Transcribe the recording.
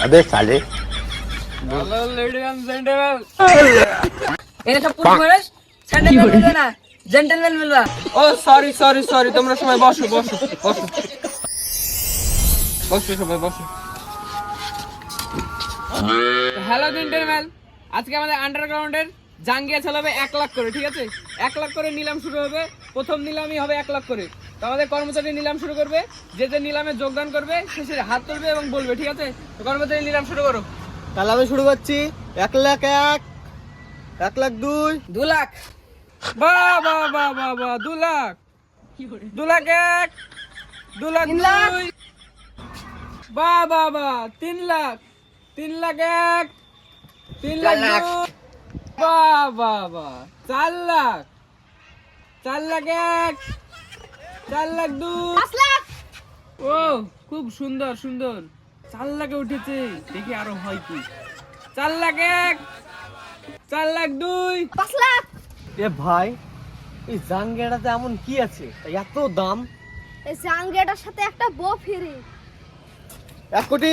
अबे साले hello lady and gentleman এটা সব পুরো করে স্যান্ডেল মিলবে না জেন্টলম্যান মিলবা। ও সরি সরি সরি, তোমরা সবাই বসো বসো বসো বসো সবাই বসো। হ্যালো জেন্টলম্যান, আজকে আমাদের আন্ডারগ্রাউন্ডের জাঙ্গিয়া চালাবে 1 লাখ করে, ঠিক আছে? 1 লাখ করে নিলাম শুরু হবে। প্রথম নিলামই হবে 1 লাখ করে। তো আমাদের কর্মচারী নিলাম শুরু করবে, যে যে নিলামে যোগদান করবে শেষে হাত তুলবে এবং বলবে, ঠিক আছে? তো কর্মচারী নিলাম শুরু করো। তাহলে আমি শুরু করছি। 1,01,000 1,02,000 2 লাখ। বাহ বাহ বাহ বাহ বাহ, 2 লাখ 2 লাখ 1 2 লাখ 2 বাহ বাহ বাহ, 3 লাখ 3 লাখ 1 3 লাখ 2 বাহ বাহ বাহ, 4 লাখ 4 লাখ 1 4 লাখ 2 5 লাখ। ও খুব সুন্দর সুন্দর, 4 লাখে উঠেছে, দেখি আরো হয় কি। 4 লাখ 1 4 লাখ 2 5 লাখ। এ ভাই, এই জাঙ্গিয়াটাতে এমন কি আছে এত দাম? এই জাঙ্গিয়াটার সাথে একটা বউ ফ্রি। 1 কোটি